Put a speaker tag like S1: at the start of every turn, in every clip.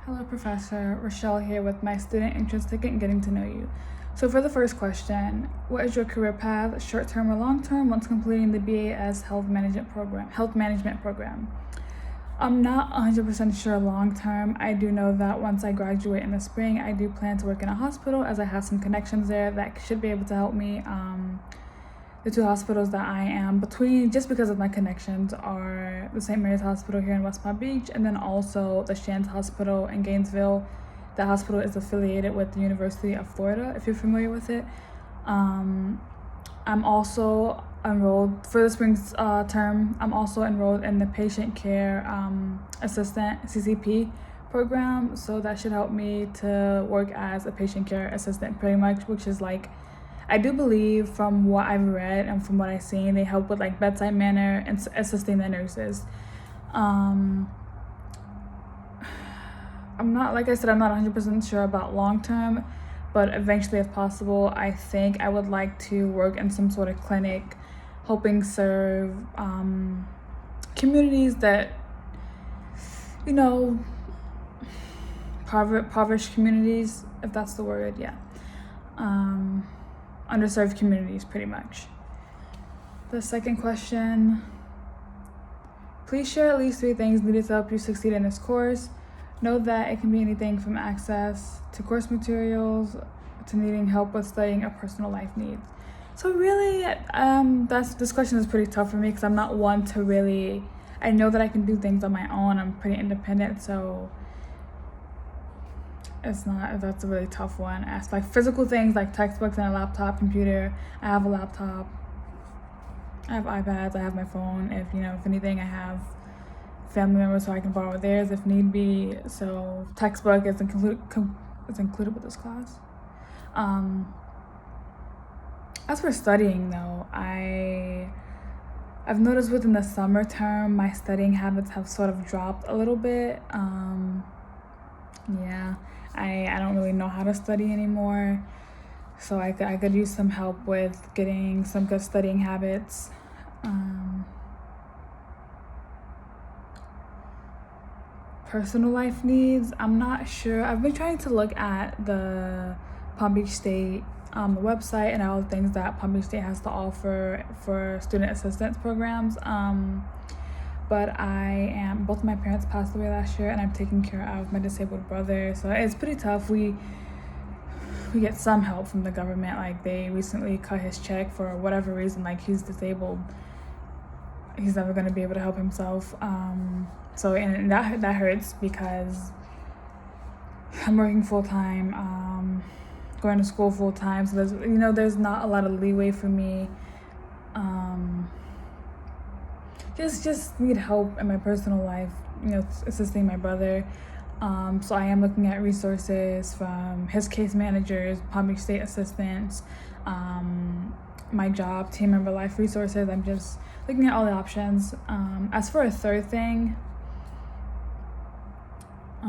S1: Hello, Professor. Rochelle here with my student entrance ticket and getting to know you. So for the first question, what is your career path, short-term or long-term, once completing the BAS Health Management Program? I'm not 100% sure long-term. I do know that once I graduate in the spring, I do plan to work in a hospital as I have some connections there that should be able to help me. The two hospitals that I am between, just because of my connections, are the St. Mary's Hospital here in West Palm Beach, and then also the Shands Hospital in Gainesville. That hospital is affiliated with the University of Florida, if you're familiar with it. I'm also enrolled for the spring's term. I'm also enrolled in the Patient Care Assistant CCP program, so that should help me to work as a patient care assistant pretty much, which is like, I do believe from what I've read and from what I've seen, they help with like bedside manner and assisting the nurses. I'm not, like I said, I'm not 100% sure about long term, but eventually, if possible, I think I would like to work in some sort of clinic, helping serve communities that, you know, impoverished communities, if that's the word, yeah. Underserved communities, pretty much. The second question, please share at least 3 things needed to help you succeed in this course. Know that it can be anything from access to course materials to needing help with studying or personal life needs. So really, this question is pretty tough for me because I'm not one to really, I know that I can do things on my own. I'm pretty independent, so that's a really tough one. As like physical things like textbooks and a laptop, computer. I have a laptop, I have iPads, I have my phone. If anything, I have family members so I can borrow theirs if need be. So textbook is included with this class. As for studying though, I've noticed within the summer term my studying habits have sort of dropped a little bit. Yeah, I don't really know how to study anymore, so I could use some help with getting some good studying habits. Personal life needs, I'm not sure. I've been trying to look at the Palm Beach State website and all the things that Palm Beach State has to offer for student assistance programs. But both my parents passed away last year, and I'm taking care of my disabled brother, so it's pretty tough. We get some help from the government. Like, they recently cut his check for whatever reason. Like, he's disabled, he's never going to be able to help himself. So and that hurts because I'm working full-time, going to school full-time, so there's not a lot of leeway for me. Just need help in my personal life, assisting my brother. So I am looking at resources from his case managers, Palm Beach State assistants, my job, team member life resources. I'm just looking at all the options. As for a third thing, I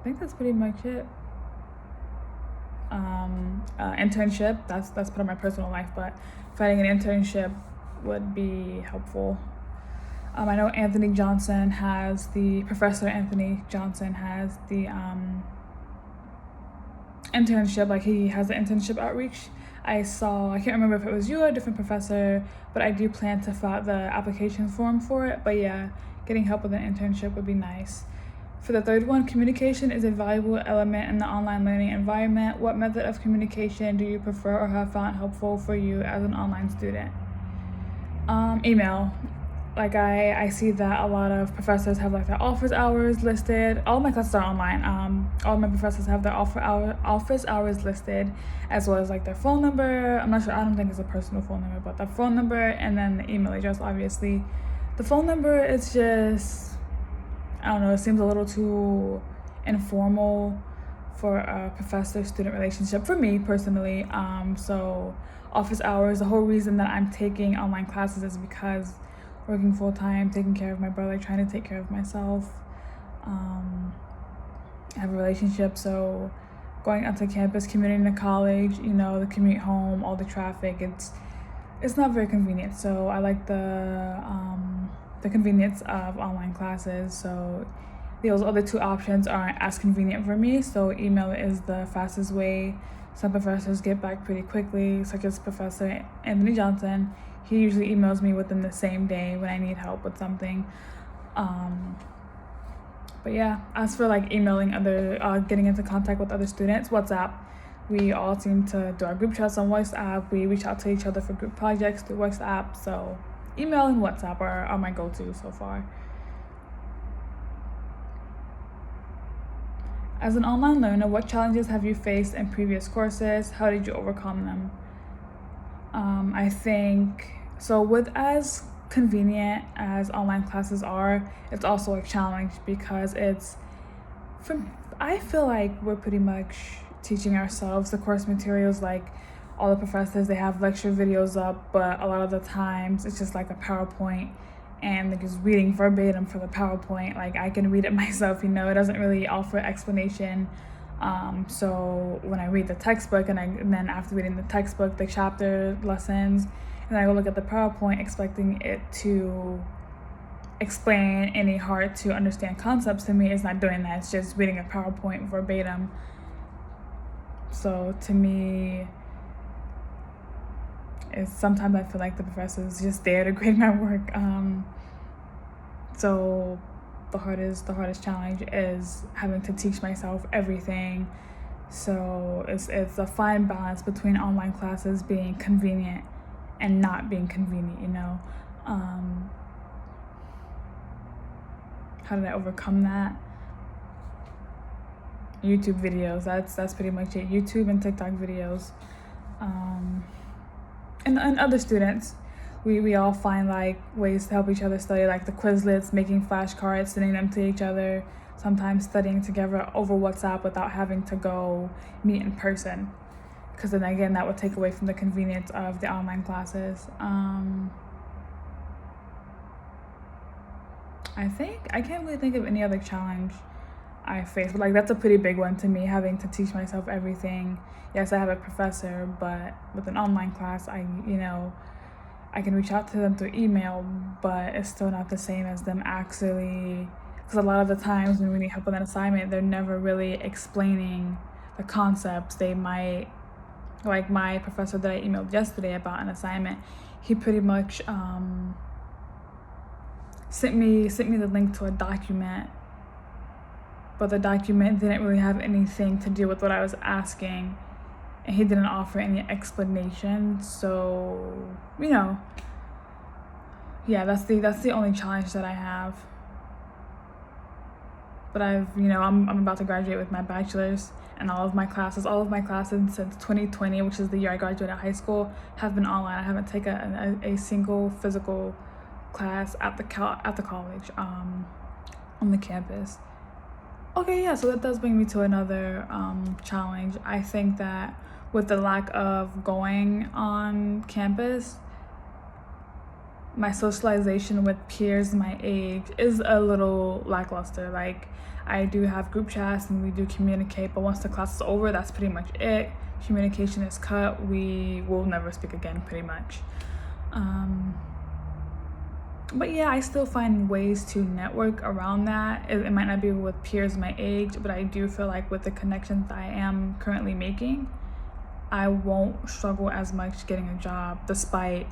S1: think that's pretty much it. Internship, that's part of my personal life, but finding an internship would be helpful. I know Professor Anthony Johnson has the internship, like he has the internship outreach. I can't remember if it was you or a different professor, but I do plan to fill out the application form for it. But yeah, getting help with an internship would be nice. For the third one, communication is a valuable element in the online learning environment. What method of communication do you prefer or have found helpful for you as an online student? Email. Like I see that a lot of professors have like their office hours listed. All my classes are online. All my professors have their office hours listed, as well as like their phone number. I'm not sure, I don't think it's a personal phone number, but the phone number and then the email address, obviously. The phone number is just, I don't know, it seems a little too informal for a professor-student relationship for me personally. So office hours, the whole reason that I'm taking online classes is because working full-time, taking care of my brother, trying to take care of myself. I have a relationship, so going onto campus, commuting to college, the commute home, all the traffic, it's it's not very convenient. So I like the convenience of online classes. So those other two options aren't as convenient for me. So email is the fastest way. Some professors get back pretty quickly, such as Professor Anthony Johnson. He usually emails me within the same day when I need help with something. But yeah, as for like emailing getting into contact with other students, WhatsApp. We all seem to do our group chats on WhatsApp. We reach out to each other for group projects through WhatsApp. So email and WhatsApp are my go-to so far. As an online learner, what challenges have you faced in previous courses? How did you overcome them? I think, so with as convenient as online classes are, it's also a challenge because I feel like we're pretty much teaching ourselves the course materials. Like all the professors, they have lecture videos up, but a lot of the times it's just like a PowerPoint and they're just reading verbatim for the PowerPoint. Like I can read it myself, it doesn't really offer explanation. So when I read the textbook and then after reading the textbook, the chapter lessons, and I go look at the PowerPoint expecting it to explain any hard to understand concepts, to me it's not doing that. It's just reading a PowerPoint verbatim. So to me, sometimes I feel like the professor is just there to grade my work. So the hardest challenge is having to teach myself everything. So it's a fine balance between online classes being convenient and not being convenient, How did I overcome that? YouTube videos, that's pretty much it. YouTube and TikTok videos. And other students, we all find like ways to help each other study, like the Quizlets, making flashcards, sending them to each other, sometimes studying together over WhatsApp without having to go meet in person, because then again that would take away from the convenience of the online classes. I can't really think of any other challenge I face, but like that's a pretty big one to me, having to teach myself everything. Yes, I have a professor, but with an online class, I can reach out to them through email, but it's still not the same as them actually, because a lot of the times when we need help with an assignment, they're never really explaining the concepts. They might, like my professor that I emailed yesterday about an assignment, he pretty much sent me the link to a document, but the document didn't really have anything to do with what I was asking, and he didn't offer any explanation. So yeah, that's the only challenge that I have. But I'm about to graduate with my bachelor's, and all of my classes since 2020, which is the year I graduated high school, have been online. I haven't taken a single physical class at the college, on the campus. Okay, yeah, so that does bring me to another challenge. I think that with the lack of going on campus, my socialization with peers my age is a little lackluster. Like I do have group chats and we do communicate, but once the class is over, that's pretty much it. Communication is cut. We will never speak again, pretty much. But yeah, I still find ways to network around that. It might not be with peers my age, but I do feel like with the connections that I am currently making, I won't struggle as much getting a job, despite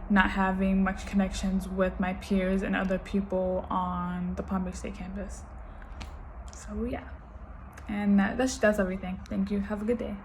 S1: not having much connections with my peers and other people on the Palm Beach State campus. So yeah, and that's everything. Thank you. Have a good day.